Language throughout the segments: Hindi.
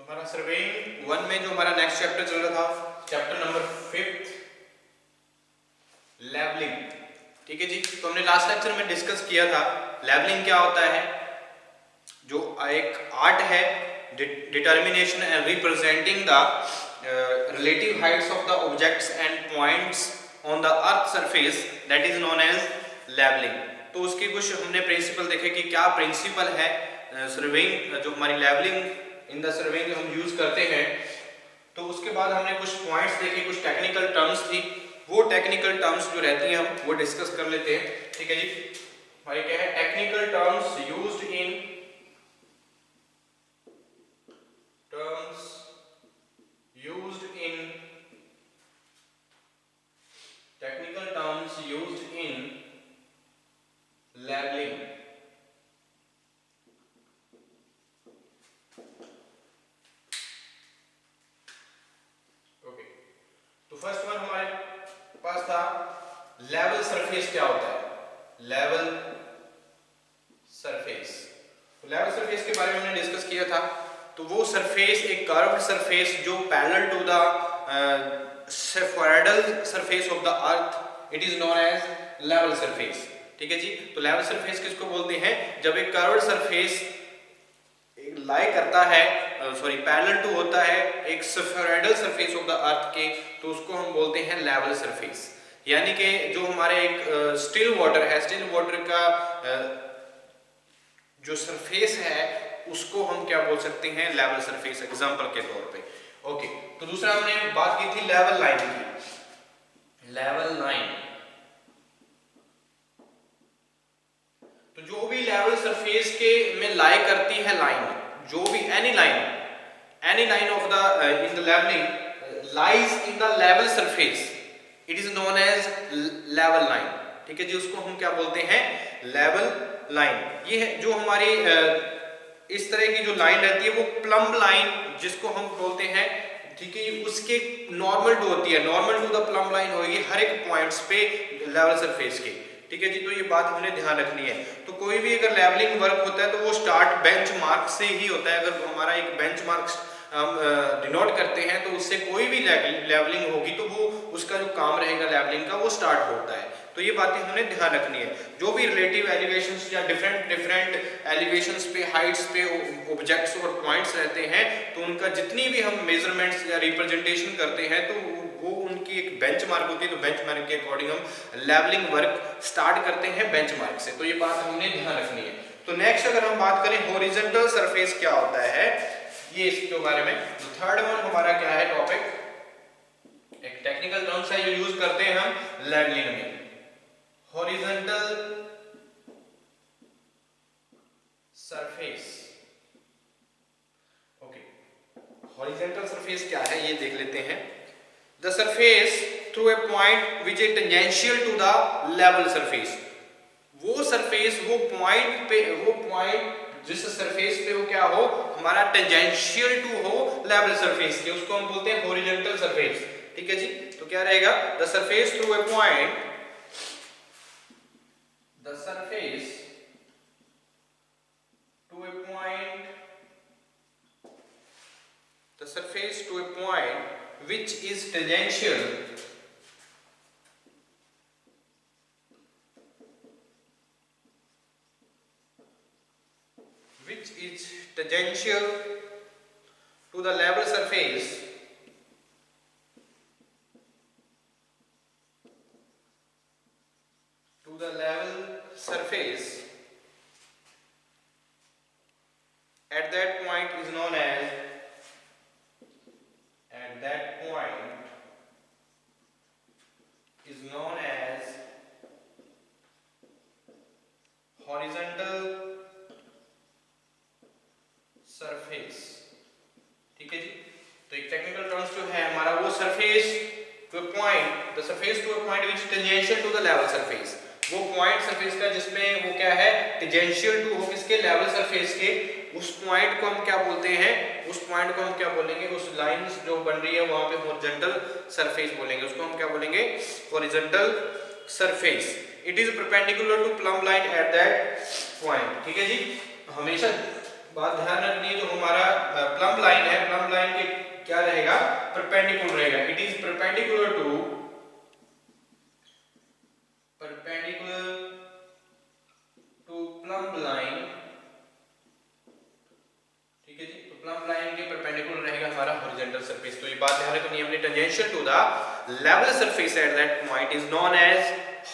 हमारा सर्वेइंग 1 में जो हमारा नेक्स्ट चैप्टर चल रहा था, चैप्टर नंबर 5 लेवलिंग। ठीक है जी। तो हमने लास्ट लेक्चर में डिस्कस किया था लेवलिंग क्या होता है, जो एक आर्ट है determination and representing the relative heights of the objects and points on the earth surface, that is known as levelling. तो उसके कुछ हमने प्रिंसिपल देखे कि क्या प्रिंसिपल है सर्वेइंग, जो हमारी लेवलिंग इन द सर्वेइंग हम यूज करते हैं। तो उसके बाद हमने कुछ पॉइंट्स देखे, कुछ टेक्निकल टर्म्स थी, वो टेक्निकल टर्म्स जो रहती हैं हम वो डिस्कस कर लेते हैं। ठीक है जी। हमारे क्या है technical terms used in technical terms used in labeling। Okay, तो फर्स्ट वन हमारे पास था लेवल सरफेस। क्या होता है लेवल सरफेस? तो लेवल सरफेस के बारे में हमने डिस्कस किया था। तो वो सरफेस एक कर्व्ड सरफेस जो parallel to the spheroidal surface of the earth, it is known as level surface. ठीक है जी। तो लेवल सरफेस किसको बोलते हैं? जब एक कर्व्ड सरफेस लाई करता है, सॉरी पैरेलल टू होता है एक सेफोइडल सरफेस ऑफ द अर्थ के, तो उसको हम बोलते हैं लेवल सरफेस। यानी कि जो हमारे एक स्टिल वाटर है, स्टिल वाटर का जो सरफेस है उसको हम क्या बोल सकते हैं? लेवल सरफेस, एग्जांपल के तौर पे। ओके, तो दूसरा हमने बात की थी लेवल लाइन की। लेवल लाइन, तो जो भी लेवल सरफेस के में लाई करती है लाइन, जो भी any line of the in the levelling lies in the level surface, it is known as level line. ठीक है जी। उसको हम क्या बोलते हैं? Level line. ये है जो हमारी इस तरह की जो लाइन रहती है वो प्लम्ब लाइन जिसको हम बोलते हैं। ठीक है, उसके नॉर्मल टू होती है, normal to the plumb line होगी हर एक पॉइंट्स पे लेवल सरफेस के। ठीक है जी। तो ये बात हमने ध्यान रखनी है। तो कोई भी अगर लेवलिंग वर्क होता है तो वो स्टार्ट बेंच मार्क से ही होता है। अगर हमारा एक बेंच मार्क हम डिनोट करते हैं तो उससे कोई भी लेवलिंग होगी तो वो उसका जो काम रहेगा लेवलिंग का वो स्टार्ट होता है। तो ये बातें हमने ध्यान रखनी है। जो भी रिलेटिव एलिवेशंस या डिफरेंट एलिवेशंस पे, हाइट्स पे ऑब्जेक्ट्स और पॉइंट्स रहते हैं, तो उनका जितनी भी हम मेजरमेंट्स या रिप्रेजेंटेशन करते हैं तो वो उनकी एक बेंचमार्क होती है। तो बेंचमार्क के अकॉर्डिंग हम लेवलिंग वर्क स्टार्ट करते हैं बेंचमार्क से। तो ये बात हमने ध्यान रखनी है। तो नेक्स्ट अगर हम बात करें हॉरिजॉन्टल सरफेस क्या होता है, ये इसके बारे में तो थर्ड वन हमारा क्या है टॉपिक, एक टेक्निकल टर्म्स है जो यूज करते हैं हम लेवलिंग में। Horizontal surface. Okay, horizontal surface क्या है ये देख लेते हैं। The surface through a point which is tangential to the level surface. वो सरफेस, वो पॉइंट जिस सरफेस पे वो क्या हो, हमारा टेंजेंशियल टू हो लेवल सरफेस के, उसको हम बोलते हैं हॉरिजॉन्टल सरफेस। ठीक है जी। तो क्या रहेगा? The surface through a point, the surface to a point which is tangential to the level surface at that point is known as horizontal surface। ठीक है जी। तो एक टेक्निकल टर्म्स जो है हमारा वो surface to a point, the surface to a point which tangential to the level surface, वो पॉइंट सरफेस का जिसमें वो क्या है टेंजेंशियल टू हो किसके? लेवल सरफेस के। उस पॉइंट को हम क्या बोलते हैं? उस पॉइंट को हम क्या बोलेंगे? उस लाइन जो बन रही है वहां पे हॉरिजॉन्टल सरफेस बोलेंगे, उसको हम क्या बोलेंगे? Horizontal surface. It is perpendicular to plumb line at that point. ठीक है जी। हमेशा बात ध्यान रखनी है, जो हमारा प्लम्ब लाइन है, प्लम्ब लाइन के क्या रहेगा, परपेंडिकुलर रहेगा। It is perpendicular to plumb line, ठीक है जी। तो प्लम्ब लाइन के परपेंडिकुलर रहेगा हमारा हॉरिजॉन्टल सरफेस। तो ये बात ध्यान रखनी है हमने, tangential to the level surface at that point is known as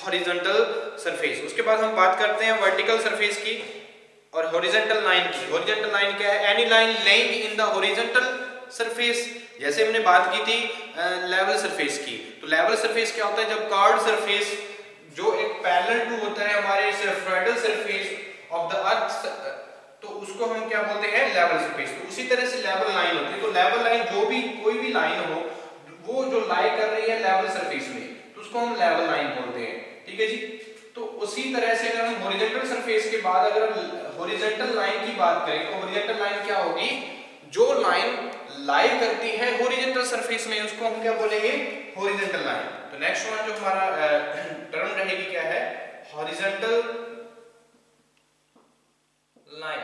horizontal surface. उसके बाद हम बात करते हैं वर्टिकल सरफेस की और हॉरिजॉन्टल लाइन की। हॉरिजॉन्टल लाइन क्या है, any line laying in the horizontal surface. जैसे हमने बात की थी लेवल सरफेस की, तो लेवल सरफेस क्या होता है, जब कर्व्ड सरफेस जो एक पैरेलल टू होता है हमारे सर्फेडल सरफेस ऑफ द अर्थ, तो उसको हम क्या बोलते हैं, लेवल सरफेस। तो उसी तरह से लेवल लाइन होती है। तो लेवल लाइन जो भी कोई भी लाइन हो, वो जो लाई कर रही है लेवल सरफेस में, तो उसको हम लेवल लाइन बोलते हैं, ठीक है जी। तो उसी तरह से अगर हम हॉरिजॉन्टल सरफेस के बाद अगर हॉरिजॉन्टल लाइन की बात करें, तो हॉरिजॉन्टल लाइन क्या होगी, जो लाइन लाई करती है हॉरिजॉन्टल सरफेस में, उसको हम क्या बोलेंगे, हॉरिजॉन्टल लाइन। तो नेक्स्ट वन जो हमारा टर्म रहेगी क्या है, horizontal line.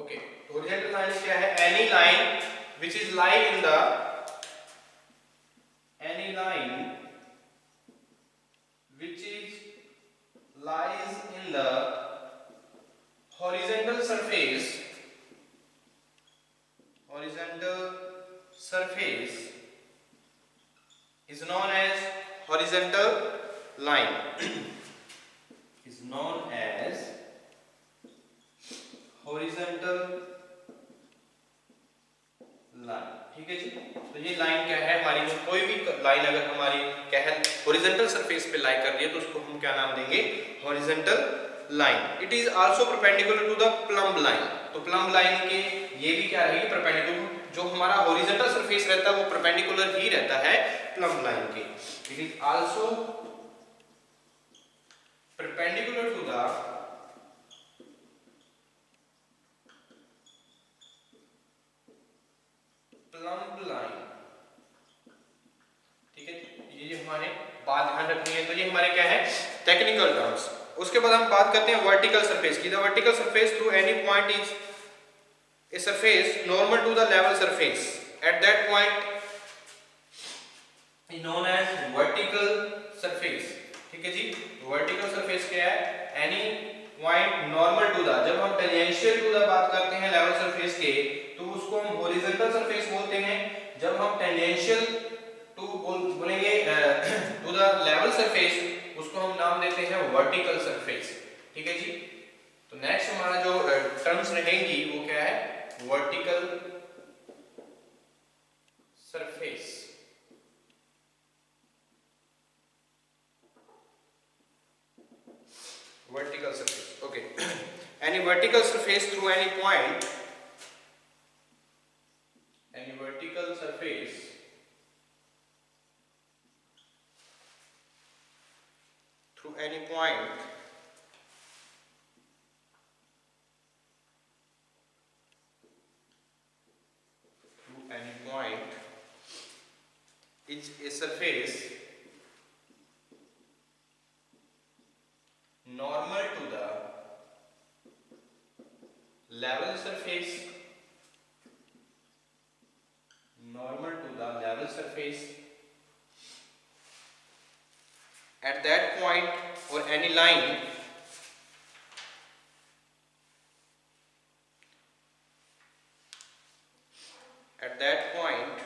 Okay, horizontal line क्या है, any line which is lie in the, any line which is lies in the horizontal surface, horizontal surface is known as horizontal line is known as horizontal line, ठीक है जी। तो ये लाइन क्या है हमारी, कोई भी लाइन अगर हमारी क्या है हॉरिजॉन्टल सरफेस पे लाई कर रही है, तो उसको हम क्या नाम देंगे, horizontal line. It is also perpendicular to the plumb line. तो प्लम्ब लाइन के ये भी क्या रहेगी, परपेंडिकुलर, जो हमारा हॉरिजॉन्टल सरफेस रहता है वो परपेंडिकुलर ही रहता है प्लम्ब लाइन के। It is also perpendicular to the plumb line, ठीक है। ये हमारे बात ध्यान रखनी है। तो ये हमारे क्या है, टेक्निकल टर्म्स। उसके बाद हम बात करते हैं वर्टिकल सरफेस की। The vertical surface through any point is a surface normal to the level surface at that point is known as vertical surface, ठीक है जी। वर्टिकल सरफेस क्या है, any point normal to the, जब हम टेंजेंशियल टू द बात करते हैं लेवल सरफेस के, तो उसको हम हॉरिजॉन्टल सरफेस बोलते हैं। जब हम टेंजेंशियल टू बोलेंगे टू द लेवल सरफेस, उसको हम नाम देते हैं वर्टिकल सरफेस, ठीक है जी। तो नेक्स्ट हमारा जो टर्म्स रहेंगी वो क्या है, vertical surface. Vertical surface, okay. Any vertical surface through any point, any vertical surface through any point is a surface normal to the level surface, normal to the level surface at that point, or any line at that point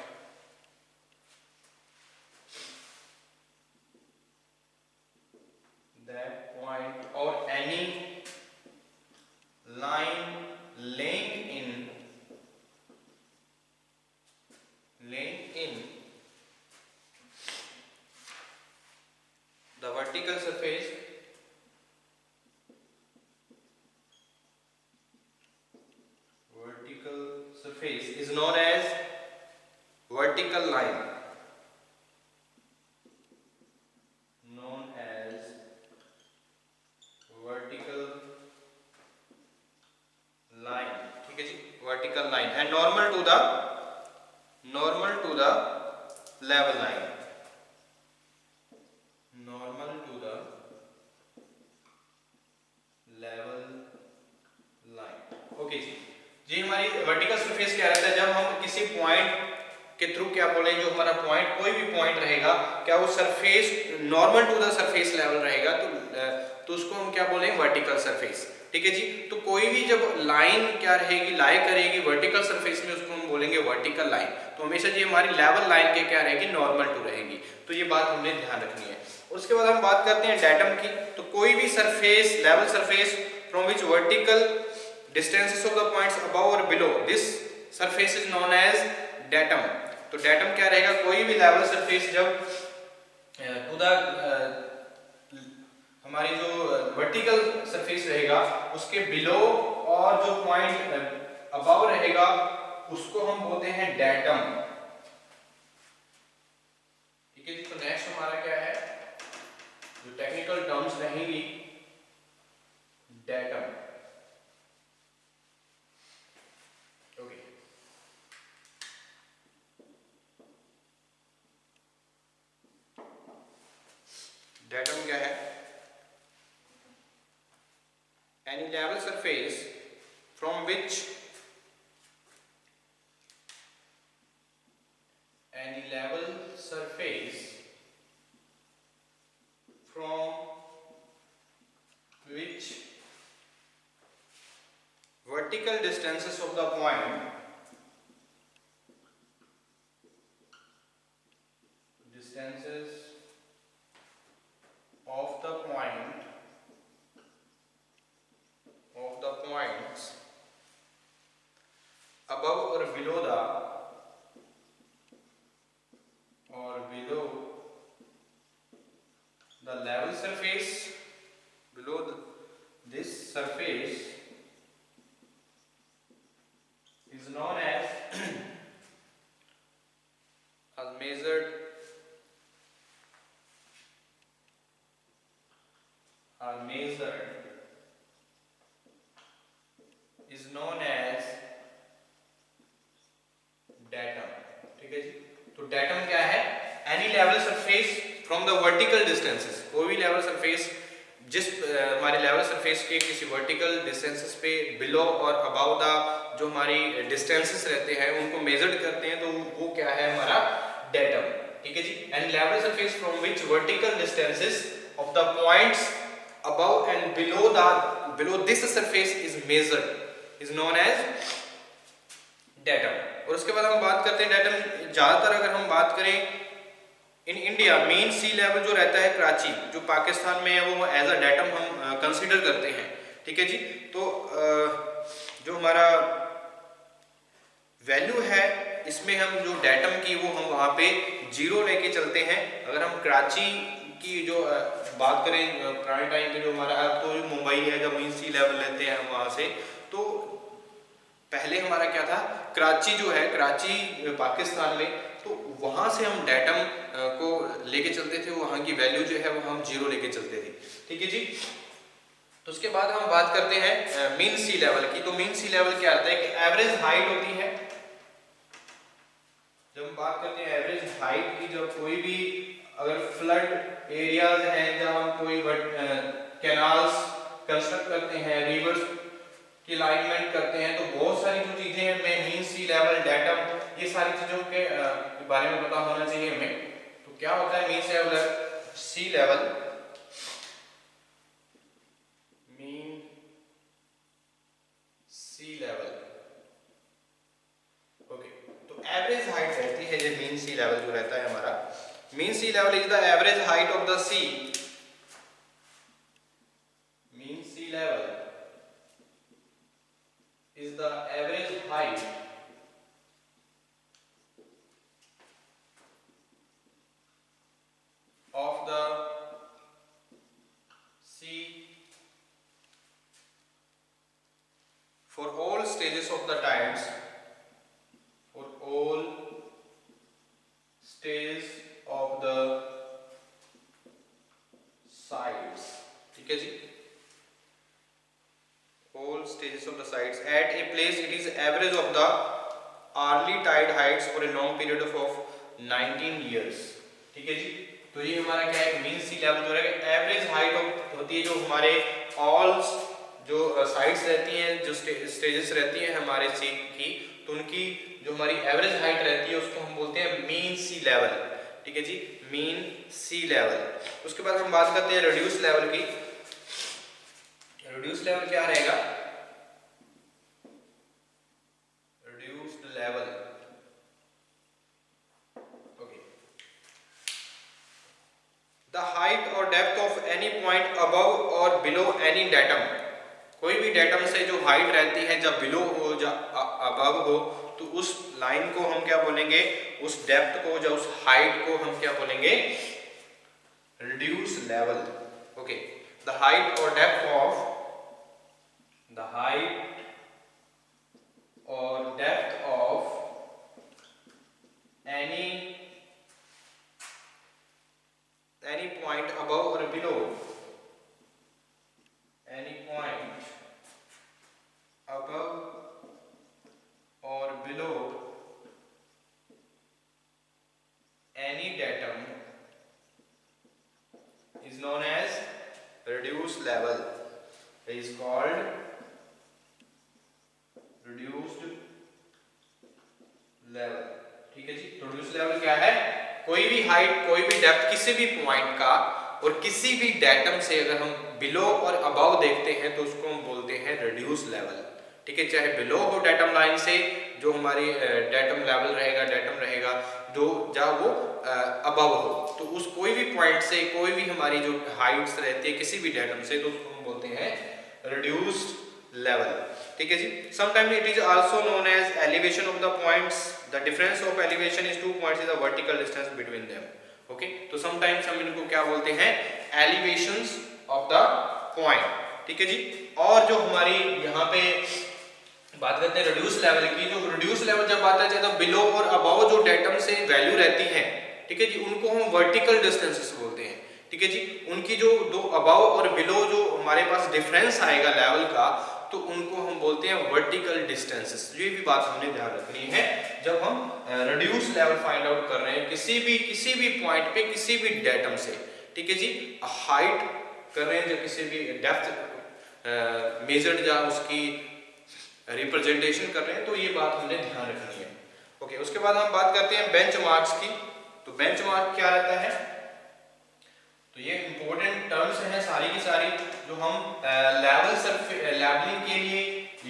or any line laying in the vertical surface, vertical surface is known as vertical line, known as vertical line, ठीक है जी, vertical line and normal to the level line, normal to the level line, okay जी। जी हमारी वर्टिकल सरफेस क्या रहता है, जब हम किसी पॉइंट के थ्रू क्या बोले, जो हमारा पॉइंट कोई भी पॉइंट रहेगा, क्या वो surface normal to the surface level रहेगा, तो उसको हम क्या बोलेंगे, वर्टिकल सरफेस। ठीक है जी। तो कोई भी जब लाइन क्या रहेगी, लाई करेगी वर्टिकल सरफेस में, उसको हम बोलेंगे वर्टिकल लाइन। तो हमेशा जी हमारी लेवल लाइन के क्या रहेगी, नॉर्मल टू रहेगी। तो ये बात हमने ध्यान रखनी है। उसके बाद हम बात करते हैं डेटम की। तो कोई भी surface, level surface from which vertical distances of the points above or below this surface is known as datum। तो datum क्या रहेगा, कोई भी लेवल सरफेस जब टू द हमारी जो वर्टिकल सरफेस रहेगा उसके बिलो और जो पॉइंट अबव रहेगा उसको हम बोलते हैं डेटम। ठीक है जी। तो नेक्स्ट हमारा क्या है, जो टेक्निकल टर्म्स रहेंगी, डेटम। डेटम क्या है, any level surface from which any level surface from which vertical distances of the point distances of the points above or below the level surface, below this surface is known as measured is known as datum। ठीक है जी। तो datum क्या है, any level surface from the vertical distances, कोई भी लेवल सरफेस जिस हमारे लेवल सरफेस के किसी वर्टिकल डिस्टेंसेस पे बिलो और अबाउ द जो हमारी डिस्टेंसेस रहते हैं उनको मेजर्ड करते हैं, तो वो क्या है हमारा डेटम। ठीक है जी। And level surface from which vertical distances of the points above and below this surface is measured is known as datum. और उसके बाद हम बात करते हैं डेटम, ज्यादातर अगर हम बात करें in India, mean sea level जो रहता है कराची, जो पाकिस्तान में है, वो एज अ डेटम हम कंसीडर करते हैं। ठीक है जी। तो जो हमारा वैल्यू है इसमें हम जो डेटम की वो हम वहाँ पे 0 लेके चलते हैं। अगर हम कराची की जो बात करें पुराने टाइम पे, जो हमारा अब तो मुंबई है, जब मेन सी लेवल लेते हैं हम वहाँ से, तो पहले हमारा क्या था, कराची जो है, कराची पाकिस्तान में, तो वहां से हम डेटम को लेके चलते थे, वहां की वैल्यू जो है वो हम 0 लेके चलते थे। ठीक है जी। तो उसके बाद हम बात करते हैं मीन सी लेवल की। तो मीन सी लेवल क्या होता है कि एवरेज हाइट होती है। जब हम बात करते हैं एवरेज हाइट की, जब कोई भी अगर फ्लड एरियाज हैं, जब हम कोई कैनाल्स कंस्ट्रक्ट करते हैं, रिवर्स की अलाइनमेंट करते हैं, तो बहुत सारी जो चीजें हैं, मीन सी लेवल, डेटम, ये सारी चीजों के बारे में पता होना चाहिए हमें। तो क्या होता है mean sea level, mean sea level. Okay. तो एवरेज हाइट रहती है, जो मीन सी लेवल जो रहता है हमारा, mean sea level is the average height of the sea. Mean sea level is the average height of the sea for all stages of the tides, for all stages of the sides। ठीक है जी। all stages of the sides at a place, it is average of the hourly tide heights for a long period of 19 years। ठीक है जी। तो ये हमारा क्या है, मीन सी लेवल जो है एवरेज हाइट होती है, जो हमारे ऑल जो साइड्स रहती हैं, जो स्टेजेस रहती हैं हमारे सी की, तो उनकी जो हमारी एवरेज हाइट रहती है उसको हम बोलते हैं मीन सी लेवल। ठीक है जी, मीन सी लेवल। उसके बाद हम बात करते हैं रिड्यूस लेवल की। रिड्यूस लेवल क्या रहेगा? Reduced level, okay, the height or depth of any point above or below any datum. कोई भी डेटम से जो हाइट रहती है, जब बिलो हो या अबव हो, तो उस लाइन को हम क्या बोलेंगे, उस डेप्थ को या उस हाइट को हम क्या बोलेंगे? Reduce level. Okay, the height or depth of, the height or depth of any point above or below, any point above or below any datum is known as reduced level, is called reduced level। ठीक है जी, तो reduced level क्या है? कोई भी हाइट, कोई भी डेप्थ किसी भी पॉइंट का और किसी भी डेटम से अगर हम बिलो और अबव देखते हैं तो उसको हम बोलते हैं रिड्यूस लेवल। ठीक है, चाहे बिलो हो डेटम लाइन से, जो हमारी डेटम लेवल रहेगा, डेटम रहेगा जो जहाँ वो अबव हो, तो उस कोई भी पॉइंट से कोई भी हमारी जो हाइट्स रहती है किसी भी डेटम से, तो उसको हम बोलते हैं रिड्यूस्ड लेवल। ठीक है जी, sometimes it is also known as elevation of the points. The difference of elevation is two points is the vertical distance between them. Okay, तो समटाइम्स हम इनको क्या बोलते हैं? Elevations of the point. ठीक है जी, और जो हमारी यहाँ पे बात करते हैं रिड्यूस लेवल की, जो रिड्यूस लेवल जब आता है तो बिलो और अबव जो डेटम से वैल्यू रहती है, ठीक है जी, उनको हम वर्टिकल डिस्टेंसेस बोलते हैं। ठीक है जी, उनकी जो दो अबव और बिलो जो हमारे पास डिफरेंस आएगा लेवल का, तो उनको हम बोलते हैं वर्टिकल डिस्टेंसेस। ये भी बात हमने ध्यान रखनी है जब हम रिड्यूस लेवल फाइंड आउट कर रहे हैं किसी भी पॉइंट पे किसी भी डेटम से। ठीक है जी, हाइट कर रहे हैं, जब किसी भी डेप्थ मेजर्ड या उसकी रिप्रेजेंटेशन कर रहे हैं, तो ये बात हमने ध्यान रखनी है। ओके, उसके बाद हम बात करते हैं बेंचमार्क्स की। तो बेंचमार्क क्या रहता है? तो ये इंपॉर्टेंट टर्म्स हैं सारी की सारी, जो हम लेवलिंग के लिए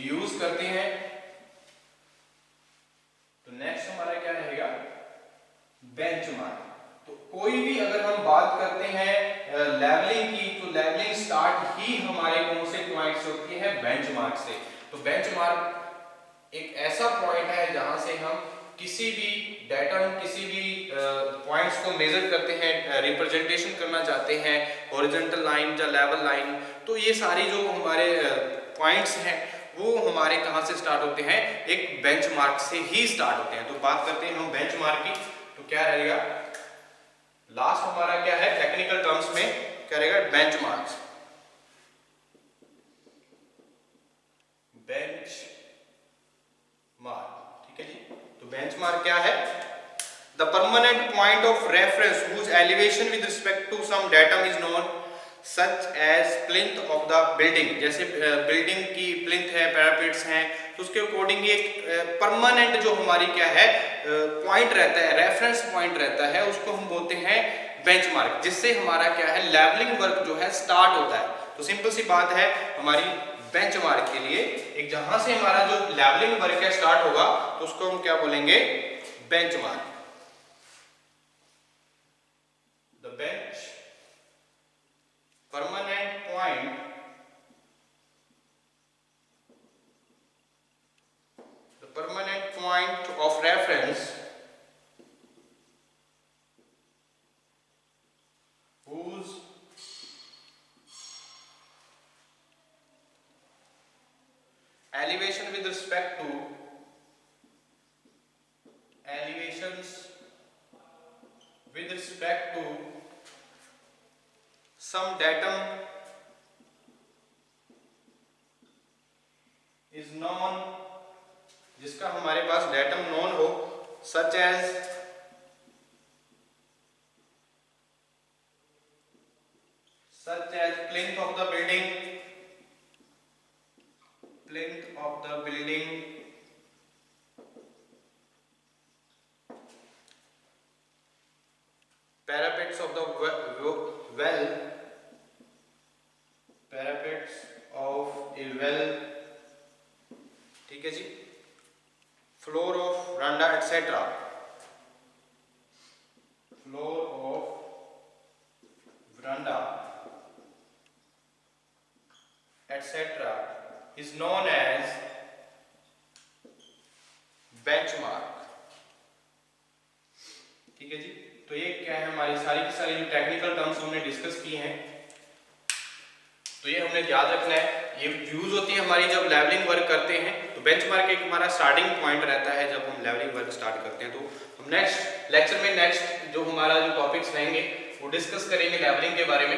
यूज करते हैं। तो नेक्स्ट हमारा क्या रहेगा? बेंचमार्क। तो कोई भी अगर हम बात करते हैं लेवलिंग की, तो लेवलिंग स्टार्ट ही हमारे कौन से पॉइंट से होती है? बेंचमार्क से। तो बेंचमार्क एक ऐसा पॉइंट है जहां से हम किसी भी डेटम, किसी भी पॉइंट्स को मेजर करते हैं, रिप्रेजेंटेशन करना चाहते हैं, हॉरिजॉन्टल लाइन या लेवल लाइन, तो ये सारी जो हमारे पॉइंट्स हैं वो हमारे कहां से स्टार्ट होते हैं? एक बेंचमार्क से ही स्टार्ट होते हैं। तो बात करते हैं हम बेंचमार्क की, तो क्या रहेगा लास्ट हमारा? क्या है टेक्निकल टर्म्स में क्या रहेगा? बेंचमार्क्स। Bench mark. ठीक है जी, तो बेंचमार्क क्या है? The permanent point of reference whose elevation with respect to some datum is known such as plinth of the building। जैसे बिल्डिंग की प्लिंथ है, पैरापेट्स हैं, तो उसके अकॉर्डिंग एक परमानेंट जो हमारी क्या है पॉइंट रहता है, रेफरेंस पॉइंट रहता है, उसको हम बोलते हैं बेंचमार्क, जिससे हमारा क्या है लेवलिंग वर्क जो है स्टार्ट होता है। तो सिंपल सी बात है हमारी बेंचमार्क के लिए, एक जहां से हमारा जो लेवलिंग वर्क है स्टार्ट होगा, तो उसको हम क्या बोलेंगे? Benchmark. The bench permanent point, the permanent point of reference whose elevation with respect to elevations with respect to some datum is known, जिसका हमारे पास डेटम नोन हो, such as plinth of the building, of the well, parapets of a well, ठीक है जी, floor of veranda etc. floor of veranda etc. is known as benchmark, ठीक है जी। तो ये क्या है, हमारी सारी की सारी जो टेक्निकल टर्म्स हमने डिस्कस की हैं, तो ये हमने याद रखना है। ये यूज होती है हमारी जब लेवलिंग वर्क करते हैं। तो बेंचमार्क एक हमारा स्टार्टिंग पॉइंट रहता है जब हम लेवलिंग वर्क स्टार्ट करते हैं। तो हम नेक्स्ट लेक्चर में नेक्स्ट जो हमारा जो टॉपिक्स रहेंगे वो डिस्कस करेंगे लेवलिंग के बारे में।